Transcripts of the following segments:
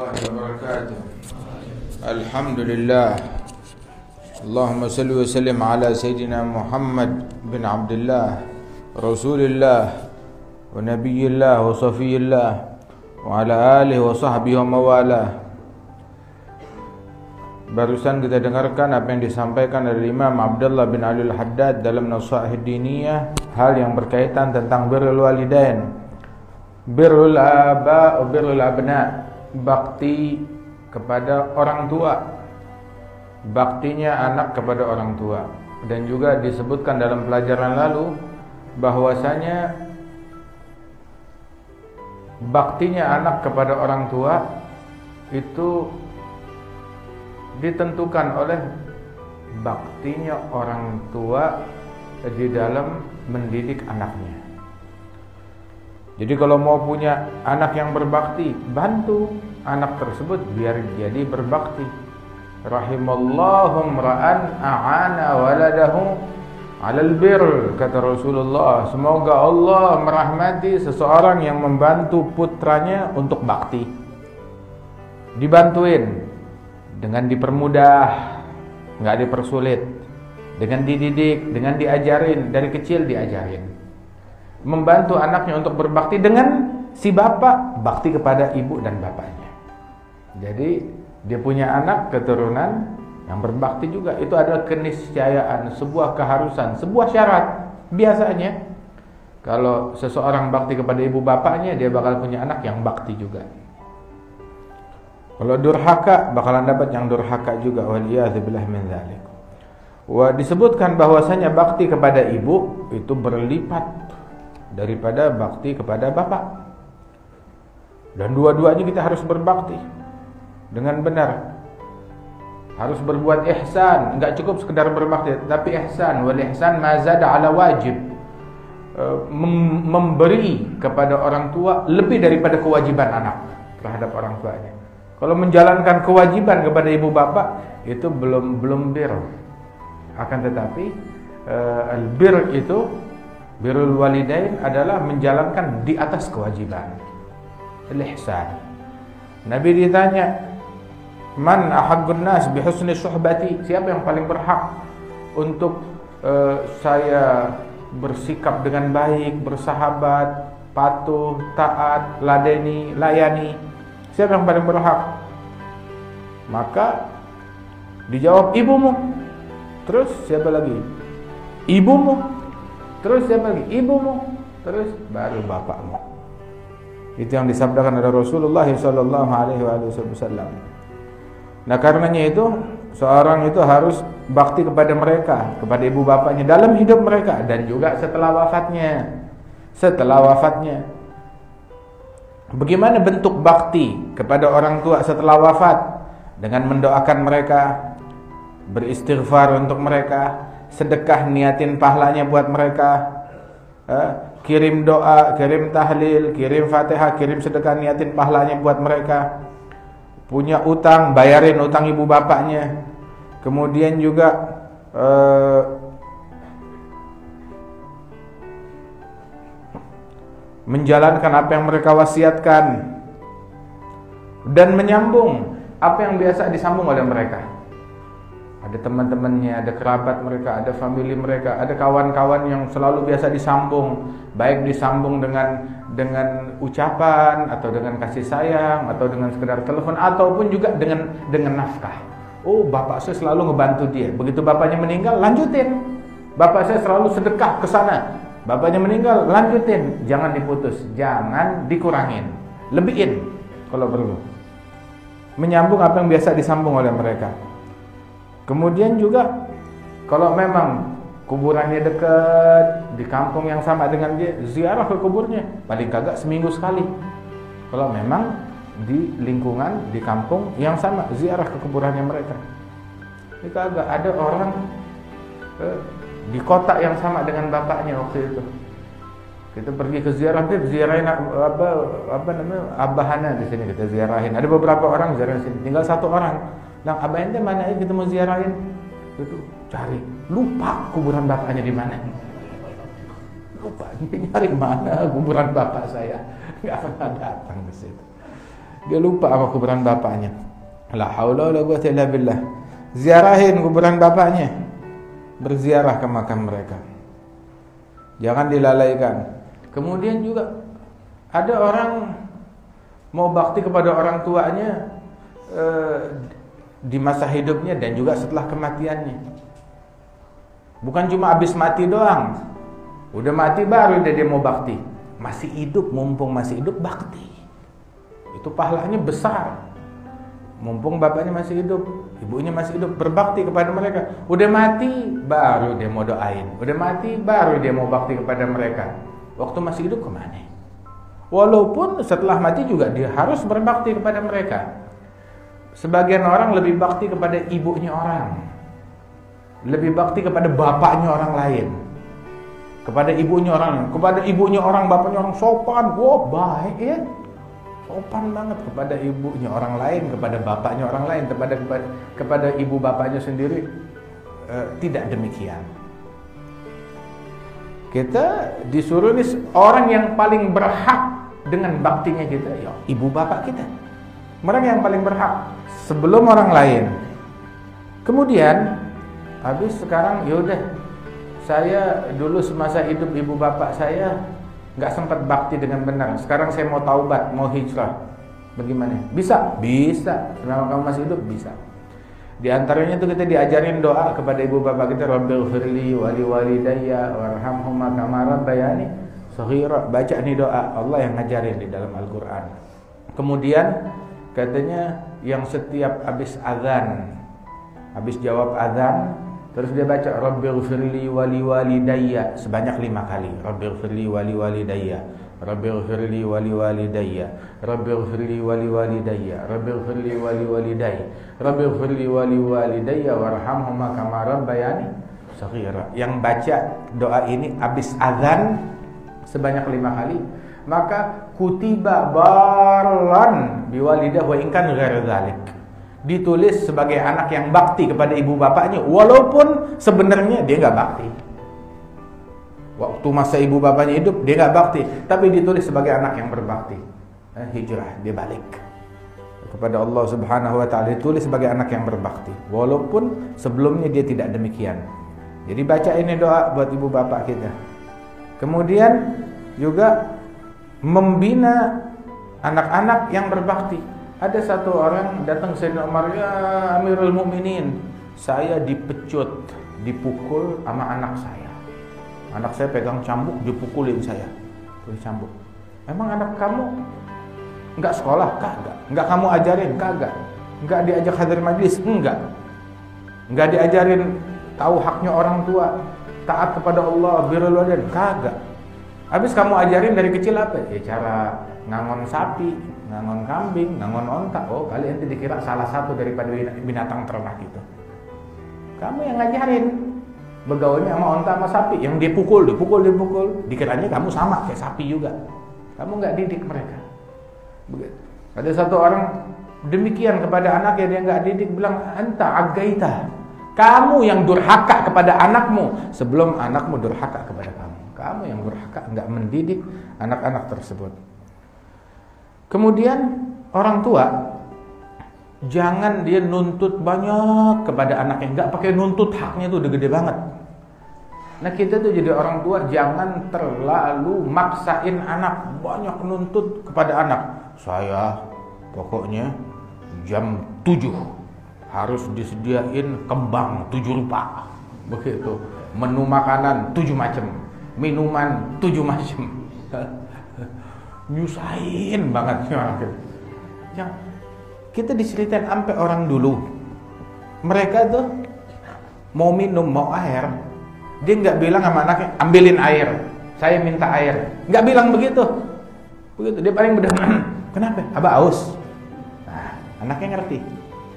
warahmatullahi wabarakatuh. Alhamdulillah. Allahumma salli wa sallim ala Sayyidina Muhammad bin Abdullah Rasulillah wa Nabiyillah wa Safiyillah wa ala alihi wa sahbihi wa mawalah. Barusan kita dengarkan apa yang disampaikan oleh Imam Abdullah bin Ali Al-Haddad dalam Nasaih Diniyah, hal yang berkaitan tentang birrul walidain, birrul aba, birrul abna, bakti kepada orang tua, baktinya anak kepada orang tua. Dan juga disebutkan dalam pelajaran lalu bahwasanya baktinya anak kepada orang tua itu ditentukan oleh baktinya orang tua di dalam mendidik anaknya. Jadi kalau mau punya anak yang berbakti, bantu anak tersebut biar jadi berbakti. Rahimallahu imra'an a'ana waladahu 'alal birr, kata Rasulullah. Semoga Allah merahmati seseorang yang membantu putranya untuk bakti. Dibantuin dengan dipermudah, nggak dipersulit, dengan dididik, dengan diajarin, dari kecil diajarin. Membantu anaknya untuk berbakti dengan si bapak bakti kepada ibu dan bapaknya. Jadi dia punya anak keturunan yang berbakti juga. Itu adalah keniscayaan, sebuah keharusan, sebuah syarat. Biasanya kalau seseorang bakti kepada ibu bapaknya, dia bakal punya anak yang bakti juga. Kalau durhaka, bakalan dapat yang durhaka juga. Waliyadzubillah min dzalik. Wa disebutkan bahwasanya bakti kepada ibu itu berlipat daripada bakti kepada bapak. Dan dua-duanya kita harus berbakti dengan benar. Harus berbuat ihsan, enggak cukup sekedar berbakti, tapi ihsan. Wal ihsan ma zada ala wajib. Memberi kepada orang tua lebih daripada kewajiban anak terhadap orang tuanya. Kalau menjalankan kewajiban kepada ibu bapak itu belum bir. Akan tetapi al-bir itu, birrul walidain adalah menjalankan di atas kewajiban. Al-ihsan. Nabi ditanya, "Man ahaqqun nas bi husni suhbati?" Siapa yang paling berhak untuk saya bersikap dengan baik, bersahabat, patuh, taat, ladeni, layani? Siapa yang paling berhak? Maka dijawab ibumu. Terus siapa lagi? Ibumu. Terus siapa lagi? Ibumu. Terus baru bapakmu. Itu yang disabdakan oleh Rasulullah sallallahu alaihi wasallam. Nah, karenanya itu seorang itu harus bakti kepada mereka, kepada ibu bapaknya dalam hidup mereka dan juga setelah wafatnya. Setelah wafatnya. Bagaimana bentuk bakti kepada orang tua setelah wafat? Dengan mendoakan mereka, beristighfar untuk mereka, sedekah niatin pahalanya buat mereka, kirim doa, kirim tahlil, kirim fatihah, kirim sedekah niatin pahalanya buat mereka. Punya utang, bayarin utang ibu bapaknya. Kemudian juga menjalankan apa yang mereka wasiatkan dan menyambung apa yang biasa disambung oleh mereka. Ada teman-temannya, ada kerabat mereka, ada famili mereka, ada kawan-kawan yang selalu biasa disambung, baik disambung dengan ucapan atau dengan kasih sayang atau dengan sekedar telepon ataupun juga dengan nafkah. Oh, bapak saya selalu ngebantu dia. Begitu bapaknya meninggal, lanjutin. Bapak saya selalu sedekah ke sana. Bapaknya meninggal, lanjutin. Jangan diputus, jangan dikurangin. Lebihin kalau perlu. Menyambung apa yang biasa disambung oleh mereka. Kemudian juga kalau memang kuburannya dekat, di kampung yang sama dengan dia, ziarah ke kuburnya. Paling kagak seminggu sekali. Kalau memang di lingkungan, di kampung yang sama, ziarah ke kuburannya mereka. Ini kagak ada orang di kota yang sama dengan bapaknya waktu itu. Kita pergi ke ziarah, ziarahin apa namanya, abahana di sini kita ziarahin. Ada beberapa orang ziarahin sini, tinggal satu orang. Nah, abah ente mana aja kita mau ziarahin? Itu cari, lupa kuburan bapaknya di mana. Lupa, nyari mana kuburan bapak saya. Nggak pernah datang ke situ. Dia lupa sama kuburan bapaknya. La haula wala quwwata illa billah. Ziarahin kuburan bapaknya. Berziarah ke makam mereka. Jangan dilalaikan. Kemudian juga ada orang mau bakti kepada orang tuanya di masa hidupnya dan juga setelah kematiannya. Bukan cuma habis mati doang. Udah mati baru dia mau bakti. Masih hidup, mumpung masih hidup bakti. Itu pahalanya besar. Mumpung bapaknya masih hidup, ibunya masih hidup, berbakti kepada mereka. Udah mati baru dia mau doain. Udah mati baru dia mau bakti kepada mereka. Waktu masih hidup kemana? Walaupun setelah mati juga dia harus berbakti kepada mereka. Sebagian orang lebih bakti kepada ibunya orang, lebih bakti kepada bapaknya orang lain, kepada ibunya orang, bapaknya orang sopan. Wah, baik ya, sopan banget kepada ibunya orang lain, kepada bapaknya orang lain, kepada ibu bapaknya sendiri tidak demikian. Kita disuruh nih, orang yang paling berhak dengan baktinya kita, ya ibu bapak kita. Mereka yang paling berhak sebelum orang lain. Kemudian habis sekarang yaudah, saya dulu semasa hidup ibu bapak saya nggak sempat bakti dengan benar. Sekarang saya mau taubat, mau hijrah. Bagaimana? Bisa? Bisa. Selama kamu masih hidup bisa. Di antaranya itu kita diajarin doa kepada ibu bapak kita, Rabbighfirli wa liwalidayya warhamhuma kama rabbayani shaghira. Baca nih doa, Allah yang ngajarin di dalam Al-Qur'an. Kemudian katanya yang setiap habis azan, habis jawab azan, terus dia baca Rabbighfirli wa liwalidayya sebanyak 5 kali. Rabbighfirli wa liwalidayya, Rabbighfirli wa liwalidayya, Rabbighfirli wa liwalidayya, Rabbighfirli wa liwalidayya, Rabbighfirli wa liwalidayya warhamhuma kama rabbayani shaghira. Yang baca doa ini habis azan sebanyak 5 kali, maka kutiba barlan biwalidah wa in kan ghairu dzalik. Ditulis sebagai anak yang bakti kepada ibu bapaknya, walaupun sebenarnya dia nggak bakti. Waktu masa ibu bapaknya hidup dia nggak bakti, tapi ditulis sebagai anak yang berbakti. Hijrah, dia balik kepada Allah Subhanahu wa taala, ditulis sebagai anak yang berbakti, walaupun sebelumnya dia tidak demikian. Jadi baca ini doa buat ibu bapak kita. Kemudian juga membina anak-anak yang berbakti. Ada satu orang datang ke Sayyidina Umar, ya Amirul Mukminin, saya dipecut, dipukul sama anak saya. Anak saya pegang cambuk, dipukulin saya. Cambuk. Emang anak kamu enggak sekolah? Kagak. Enggak kamu ajarin? Kagak. Enggak diajak hadir majlis? Enggak. Enggak diajarin tahu haknya orang tua, taat kepada Allah, birrul walidain? Kagak. Habis kamu ajarin dari kecil apa? Ya cara ngangon sapi, ngangon kambing, ngangon onta. Oh, kalian nanti dikira salah satu daripada binatang ternak itu. Kamu yang ngajarin. Begaulnya sama onta sama sapi, yang dipukul. Dikiranya kamu sama kayak sapi juga. Kamu nggak didik mereka. Begitu. Ada satu orang demikian kepada anaknya, dia nggak didik, bilang anta agaita. Kamu yang durhaka kepada anakmu sebelum anakmu durhaka kepada kamu. Kamu yang durhaka, nggak mendidik anak-anak tersebut. Kemudian orang tua, jangan dia nuntut banyak kepada anaknya, nggak pakai nuntut, haknya tuh udah gede banget. Nah kita tuh jadi orang tua jangan terlalu maksain anak, banyak nuntut kepada anak. Saya pokoknya jam 7 harus disediain kembang 7 rupa, begitu. Menu makanan 7 macam, minuman 7 macam. Nyusahin banget orang itu. Ya, kita diceritain sampai orang dulu, mereka tuh mau minum, mau air, dia nggak bilang sama anaknya ambilin air, saya minta air, nggak bilang begitu. Dia paling benar, kenapa? Abah aus. Nah, anaknya ngerti.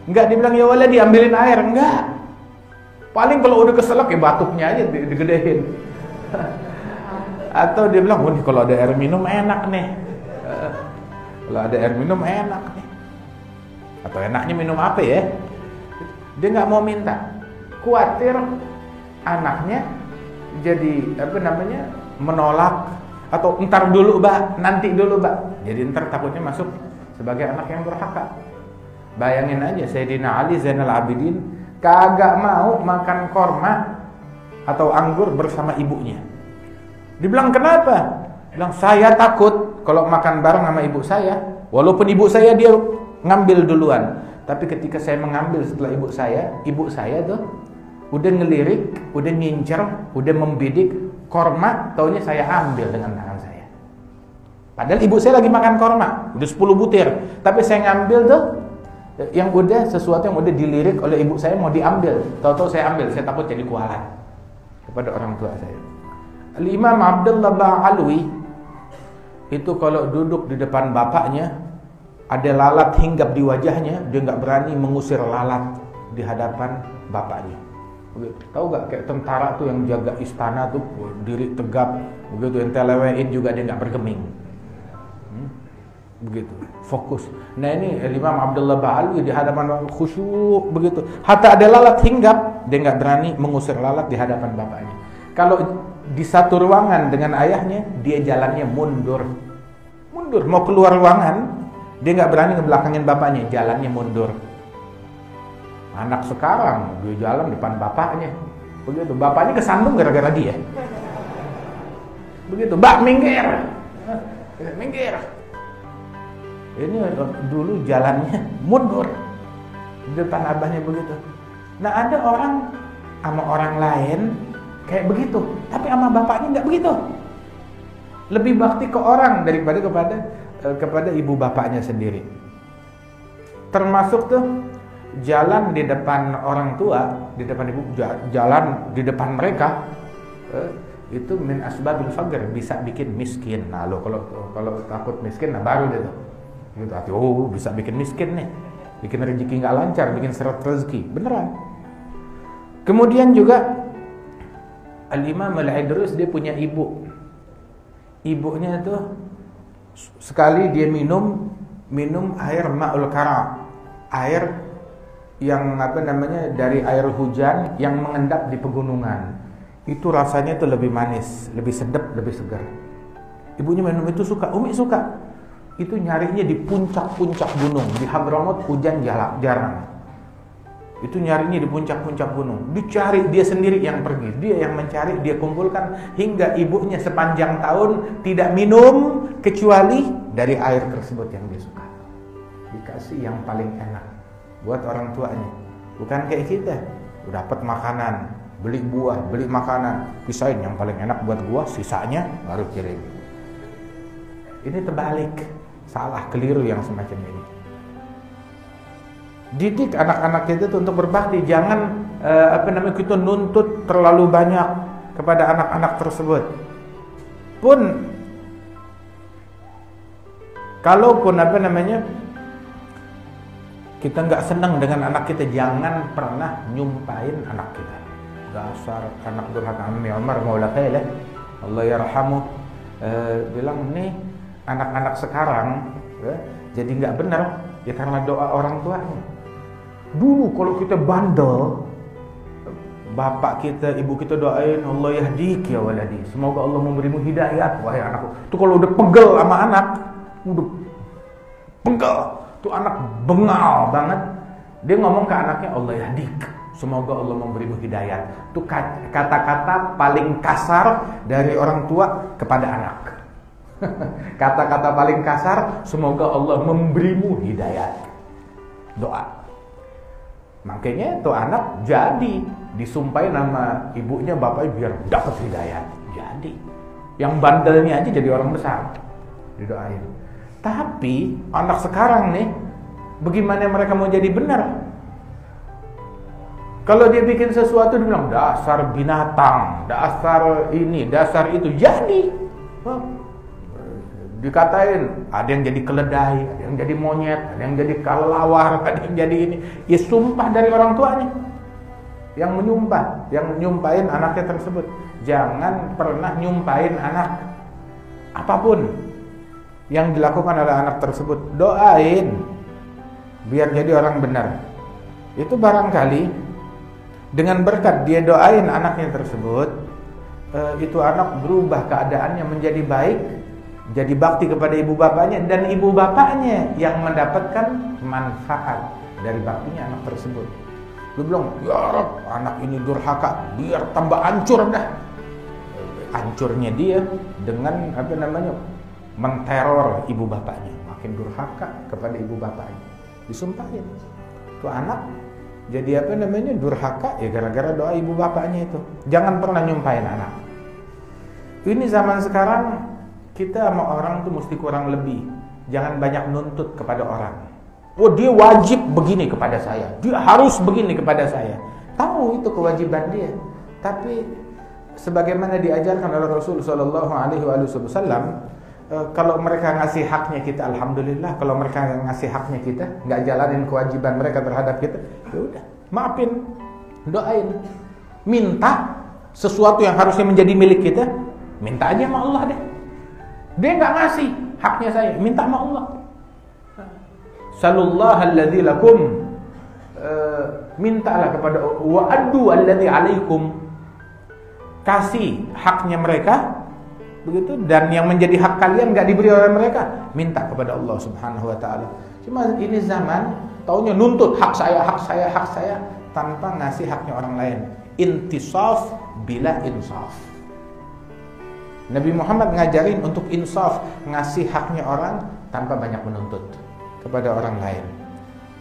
Nggak dibilang ya wala diambilin air, nggak. Paling kalau udah keselak ya batuknya aja digedein. Atau dia bilang, oh nih kalau ada air minum enak nih. Kalau ada air minum enak nih. Atau enaknya minum apa ya? Dia nggak mau minta. Khawatir anaknya jadi menolak, atau entar dulu Mbak, nanti dulu Mbak. Jadi entar takutnya masuk sebagai anak yang durhaka. Bayangin aja Sayyidina Ali Zainal Abidin kagak mau makan korma atau anggur bersama ibunya. Dibilang kenapa? Bilang saya takut kalau makan bareng sama ibu saya, walaupun ibu saya dia ngambil duluan, tapi ketika saya mengambil setelah ibu saya tuh udah ngelirik, udah ngincer, udah membidik korma, taunya saya ambil dengan tangan saya. Padahal ibu saya lagi makan korma, udah 10 butir, tapi saya ngambil tuh yang udah sesuatu yang udah dilirik oleh ibu saya mau diambil, tahu-tahu saya ambil, saya takut jadi kualat kepada orang tua saya. Al-Imam Abdullah Ba'alwi itu kalau duduk di depan bapaknya ada lalat hinggap di wajahnya, dia nggak berani mengusir lalat di hadapan bapaknya. Tahu nggak kayak tentara tuh yang jaga istana tuh diri tegap, begitu ente lewein juga dia nggak bergeming. Begitu fokus. Nah ini Imam Abdullah Ba'alwi di hadapan khusyuk begitu. Hatta ada lalat hinggap, dia nggak berani mengusir lalat di hadapan bapaknya. Kalau di satu ruangan dengan ayahnya, dia jalannya mundur. Mau keluar ruangan, dia nggak berani ngebelakangin bapaknya, jalannya mundur. Anak sekarang dia jalan depan bapaknya, begitu. Bapaknya kesandung gara-gara dia. Begitu, Bak minggir. Ini dulu jalannya mundur di depan abahnya begitu. Nah ada orang sama orang lain kayak begitu, tapi sama bapaknya nggak begitu. Lebih bakti ke orang daripada kepada ibu bapaknya sendiri. Termasuk tuh jalan di depan orang tua, di depan ibu, jalan di depan mereka, itu min asbabil faqr, bisa bikin miskin. Nah lo kalau takut miskin, nah baru deh tuh. Gitu, bisa bikin miskin nih, bikin rezeki nggak lancar, bikin seret rezeki, beneran. Kemudian juga Al-Imam Al-Idrus dia punya ibunya tuh sekali dia minum air ma'ul kara, air yang dari air hujan yang mengendap di pegunungan. Itu rasanya tuh lebih manis, lebih sedap, lebih segar. Ibunya minum itu suka, Umi suka. Itu nyarinya di puncak-puncak gunung. Di Hadramaut hujan jarang. Itu nyarinya di puncak-puncak gunung. Dicari, dia sendiri yang pergi, dia yang mencari, dia kumpulkan, hingga ibunya sepanjang tahun tidak minum kecuali dari air tersebut yang dia suka. Dikasih yang paling enak buat orang tuanya. Bukan kayak kita, udah dapat makanan, beli buah, beli makanan, pisahin yang paling enak buat gua, sisanya baru kirim. Ini terbalik. Salah, keliru yang semacam ini. Didik anak-anak kita itu untuk berbakti. Jangan kita nuntut terlalu banyak kepada anak-anak tersebut. Kalaupun kita nggak senang dengan anak kita, jangan pernah nyumpahin anak kita. Dasar anak durhaka. Umar Maula Khail, Allah yarhamu, bilang nih anak-anak sekarang jadi nggak benar ya karena doa orang tuanya. Dulu kalau kita bandel, bapak kita, ibu kita doain Allah yahdik ya waladi, semoga Allah memberimu hidayat wahai anakku. Itu kalau udah pegel sama anak, udah pegel, tuh anak bengal banget, dia ngomong ke anaknya Allah yahdik, semoga Allah memberimu hidayat. Itu kata-kata paling kasar dari orang tua kepada anak. Kata-kata paling kasar, semoga Allah memberimu hidayat. Doa. Makanya tuh anak jadi disumpahin nama ibunya, bapaknya biar dapat hidayat. Jadi yang bandelnya aja jadi orang besar, didoain. Tapi anak sekarang nih, bagaimana mereka mau jadi benar? Kalau dia bikin sesuatu dia bilang dasar binatang, dasar ini, dasar itu. Jadi dikatain, ada yang jadi keledai, ada yang jadi monyet, ada yang jadi kelelawar, ada yang jadi ini. Ya sumpah dari orang tuanya yang nyumpahin anaknya tersebut. Jangan pernah nyumpahin anak apapun yang dilakukan oleh anak tersebut. Doain biar jadi orang benar. Itu barangkali dengan berkat dia doain anaknya tersebut, itu anak berubah keadaannya menjadi baik. jadi bakti kepada ibu bapaknya, dan ibu bapaknya yang mendapatkan manfaat dari baktinya anak tersebut. Dia bilang, ya Rab, anak ini durhaka, biar tambah hancur dah. Hancurnya dia dengan menteror ibu bapaknya, makin durhaka kepada ibu bapaknya, disumpahin. Tuh anak jadi durhaka ya gara-gara doa ibu bapaknya itu. Jangan pernah nyumpahin anak. Ini zaman sekarang kita sama orang tuh mesti kurang lebih. Jangan banyak nuntut kepada orang. Oh, dia wajib begini kepada saya, dia harus begini kepada saya. Tahu itu kewajiban dia, tapi sebagaimana diajarkan oleh Rasul Sallallahu Alaihi Wasallam, kalau mereka ngasih haknya kita, alhamdulillah. Kalau mereka ngasih haknya kita, nggak jalanin kewajiban mereka terhadap kita, ya udah, maafin, doain, minta sesuatu yang harusnya menjadi milik kita, minta aja sama Allah deh. Dia nggak ngasih haknya saya, minta sama Allah. Sallallahu alladzi lakum, mintalah kepada wa addu alladzi alaikum, kasih haknya mereka, begitu, dan yang menjadi hak kalian nggak diberi oleh mereka, minta kepada Allah Subhanahu wa taala. Cuma ini zaman taunya nuntut hak saya, hak saya, hak saya, tanpa ngasih haknya orang lain. Intisaf bila insaf. Nabi Muhammad ngajarin untuk insaf, ngasih haknya orang tanpa banyak menuntut kepada orang lain.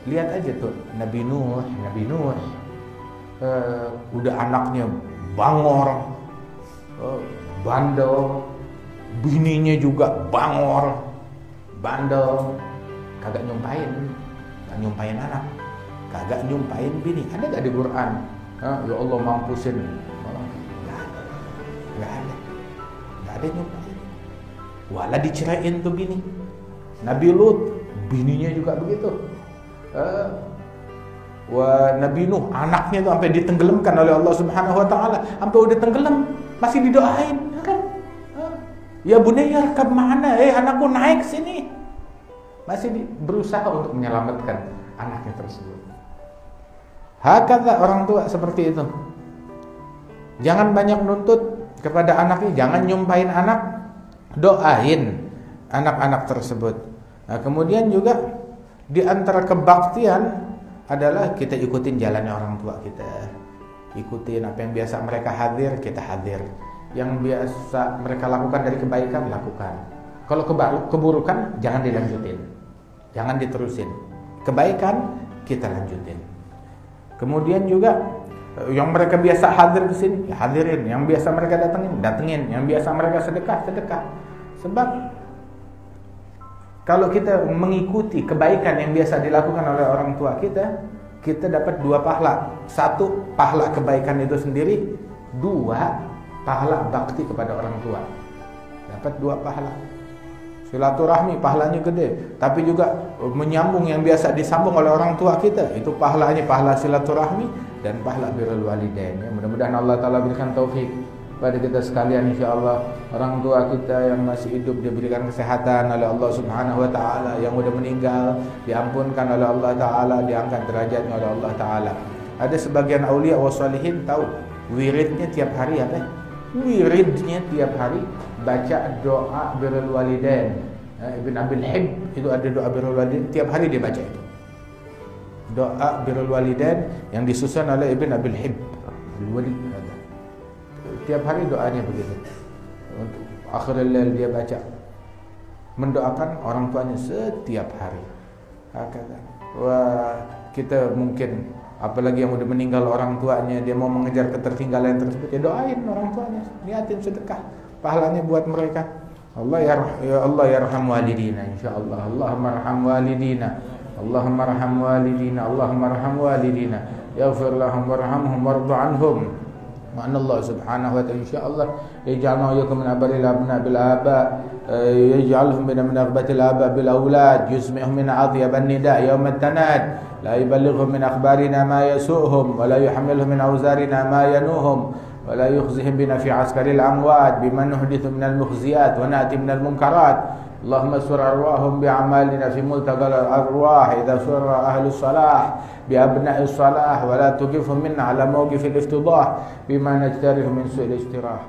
Lihat aja tuh Nabi Nuh, udah anaknya bangor, bandel, bininya juga bangor, bandel, kagak nyumpahin anak, kagak nyumpahin bini. Ada gak di Quran? Ya Allah mampusin, nggak ada nyumpahin. Walah diceraiin tuh bini. Nabi Lut, bininya juga begitu. Nabi Nuh, anaknya tuh sampai ditenggelamkan oleh Allah Subhanahu wa taala, sampai udah tenggelam masih didoain, ya kan? Ya bunayya arkab ma'ana, anakku naik sini. Masih berusaha untuk menyelamatkan anaknya tersebut. Hakata orang tua seperti itu. Jangan banyak nuntut kepada anaknya, jangan nyumpahin anak, doain anak-anak tersebut. Nah, kemudian juga di antara kebaktian adalah kita ikutin jalannya orang tua kita. Ikutin apa yang biasa mereka hadir, kita hadir. Yang biasa mereka lakukan dari kebaikan, lakukan. Kalau keburukan, jangan dilanjutin, jangan diterusin. Kebaikan kita lanjutin. Kemudian juga yang mereka biasa hadir ke sini, ya hadirin. Yang biasa mereka datengin. Yang biasa mereka sedekah. Sebab kalau kita mengikuti kebaikan yang biasa dilakukan oleh orang tua kita, kita dapat 2 pahala. 1, pahala kebaikan itu sendiri. 2, pahala bakti kepada orang tua. Dapat 2 pahala. Silaturahmi pahalanya gede, tapi juga menyambung yang biasa disambung oleh orang tua kita, itu pahalanya pahala silaturahmi dan pahala birrul walidain. Ya, mudah-mudahan Allah taala berikan taufik pada kita sekalian, insyaallah. Orang tua kita yang masih hidup diberikan kesehatan oleh Allah Subhanahu wa taala, yang sudah meninggal diampunkan oleh Allah taala, diangkat derajatnya oleh Allah taala. Ada sebagian aulia wa sholihin tahu wiridnya tiap hari apa? Wiridnya tiap hari baca doa birrul walidain. Ibn Abil Hib itu ada doa birrul walidain, tiap hari dia baca itu. Doa birrul walidain yang disusun oleh Ibn Abil Hib. Tiap hari doanya begitu. Untuk akhirul lail dia baca. Mendoakan orang tuanya setiap hari. Wah, kita mungkin apalagi yang udah meninggal orang tuanya, dia mau mengejar ketertinggalan tersebut, ya doain orang tuanya, niatin sedekah, pahalanya buat mereka. Ya Allah yarham walidina, insyaallah. Allahumma arham walidina, Allahumma arham walidina, Allahumma arham walidina, yaghfir lahum warhamhum warḍu anhum. Wa anna Allah subhanahu wa ta'ala insyaallah yaj'alna wa yakum min abaril abna bil aba, yaj'alhum min aghbatil aba bil aulad, yusmihum min adhiyaban nida yawm at-tanad, la yuballighum min akhbarina ma yasu'hum wa la yuhammilhum min awzarina ma yanuhum wa la yukhzihim bina fi askaril amwat biman nuhdithu min al-mukhziyat wa na'ti min al-munkarat. Allahumma sur arwahum bi'amalina fi multaqal arwah idza surra ahlus salah bi'abna'is salah wa la tuqifhum minna ala mawqifil iftidah bima najtarihu min su'il istirah.